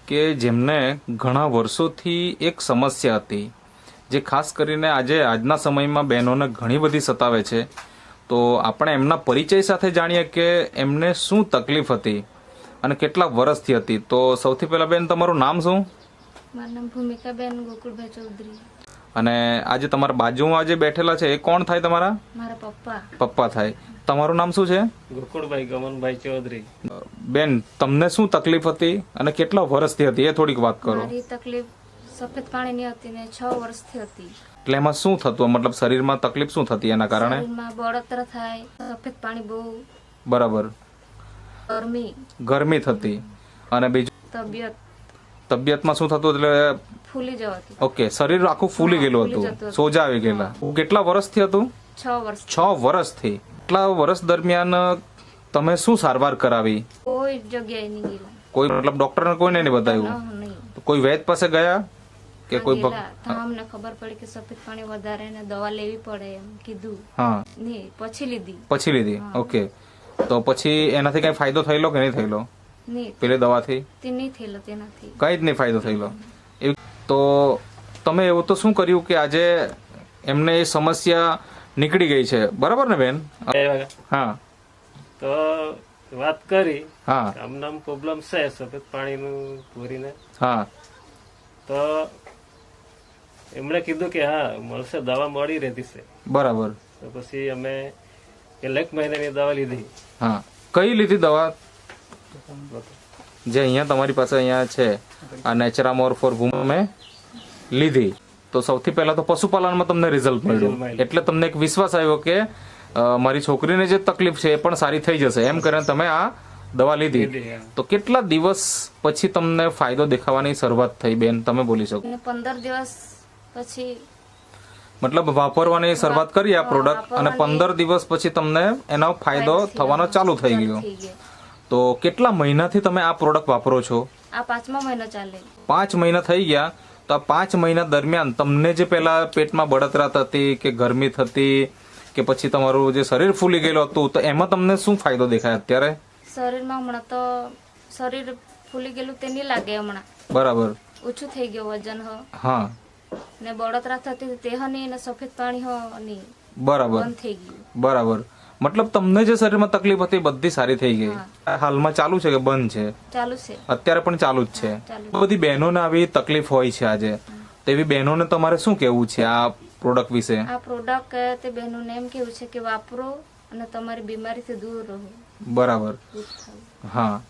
કે જેમને ઘણા વર્ષોથી એક સમસ્યા હતી, જે ખાસ કરીને આજના સમયમાં બહેનોને ઘણી બધી સતાવે છે. તો આપણે એમના પરિચય સાથે જાણીએ કે એમને શું તકલીફ હતી અને કેટલા વર્ષથી હતી. તો સૌથી પહેલા બેન, તમારું નામ શું? મારું નામ ભૂમિકાબેન ગોકુળભાઈ ચૌધરી. અને આજે તમારા બાજુમાં જે બેઠેલા છે એ કોણ થાય? તમારા મારા પપ્પા. પપ્પા થાય. તમારું નામ શું છે? ગોકુળભાઈ ગમનભાઈ ચૌધરી. બેન, તમને શું તકલીફ હતી અને કેટલા વર્ષથી હતી એ થોડીક વાત કરો. મારી તકલીફ સફેદ પાણીની હતી ને 6 વર્ષથી હતી. એટલે એમાં શું થતું? મતલબ શરીરમાં તકલીફ શું થતી એના કારણે? શરીરમાં બળતરા થાય, સફેદ પાણી બહુ, બરાબર. ગરમી થતી. અને બીજું તબિયતમાં શું થતું? એટલે ફૂલી જવાતી. ઓકે, શરીર આખું ફૂલી ગયેલું હતું, સોજા આવી ગયેલા. કેટલા વર્ષથી હતું? 6 વર્ષ. 6 વર્ષથી. એટલા વર્ષ દરમિયાન તમે શું સારવાર કરાવી? કોઈ જગ્યાએ નહીં ગયેલા. કોઈ મતલબ ડોક્ટરને કોઈને નહીં બતાવ્યું? નહીં. કોઈ વૈદ પાસે ગયા કે કોઈ? અમને ખબર પડી કે સફેદ પાણી વધારે ને દવા લેવી પડે એમ કીધું. હા. નહીં, પછી લીધી. ઓકે. તો પછી એનાથી કઈ ફાયદો થયેલો કે નહીં થયેલો? નહીં. પેલી દવાથી તે નહીં થયેલો, તેનાથી કઈ જ નહીં ફાયદો થયેલો. તો તમે એવું તો શું કર્યું કે આજે એમને એ સમસ્યા નીકળી ગઈ છે, બરાબર ને બેન? હા. તો વાત કરી. હા. આમનામ પ્રોબ્લેમ છે સફેદ પાણીનું પૂરીને. હા. તો એમણે કીધું કે હા મળશે, દવા મળી રહેતી છે. બરાબર. તો પછી અમે 1 મહિનાની દવા લીધી. હા. કઈ લીધી દવા? જે અહીંયા તમારી પાસે અહીંયા છે, આ નેચરામોર ફોર વુમન લીધી. તો સૌથી પહેલા તો પશુપાલનમાં તમને રિઝલ્ટ મળ્યું, એટલે તમને એક વિશ્વાસ આવ્યો કે મારી છોકરીને જે તકલીફ છે એ પણ સારી થઈ જશે, એમ કરીને તમે આ દવા લીધી. તો કેટલા દિવસ પછી તમને ફાયદો દેખાવાની શરૂઆત થઈ બેન, તમે બોલી શકો? 15 દિવસ પછી મતલબ વાપરવાની શરૂઆત કરી આ પ્રોડક્ટ, અને 15 દિવસ પછી તમને એનો ફાયદો થવાનો ચાલુ થઈ ગયો. તો કેટલા મહિનાથી તમે આ પ્રોડક્ટ વાપરો છો? આ 5મા મહિનો ચાલે. 5 મહિના થઈ ગયા. તો આ 5 મહિના દરમિયાન તમને જે પેલા પેટમાં બળતરા થતી કે ગરમી થતી કે પછી તમારું જે શરીર ફૂલી ગયેલું હતું, તો એમાં તમને શું ફાયદો દેખાય અત્યારે? શરીરમાં હમણાં તો શરીર ફૂલી ગયેલું તે નહીં લાગે હમણાં. બરાબર. ઓછું થઈ ગયું વજન. હા. ને બળતરા થતી તે હની ને સફેદ પાણી હની બરાબર બંધ થઈ ગયું. બરાબર. મતલબ તમને જે શરીરમાં તકલીફ હતી બધી સારી થઈ ગઈ. હાલમાં ચાલુ છે કે બંધ છે? ચાલુ છે. અત્યારે પણ ચાલુ જ છે. બધી બહેનોને આવી તકલીફ હોય છે આજે, તેવી બહેનોને તમારે શું કેવું છે આ પ્રોડક્ટ વિશે? આ પ્રોડક્ટ તે બહેનોને એમ કેવું છે કે વાપરો અને તમારી બીમારીથી દૂર રહો. બરાબર. હા.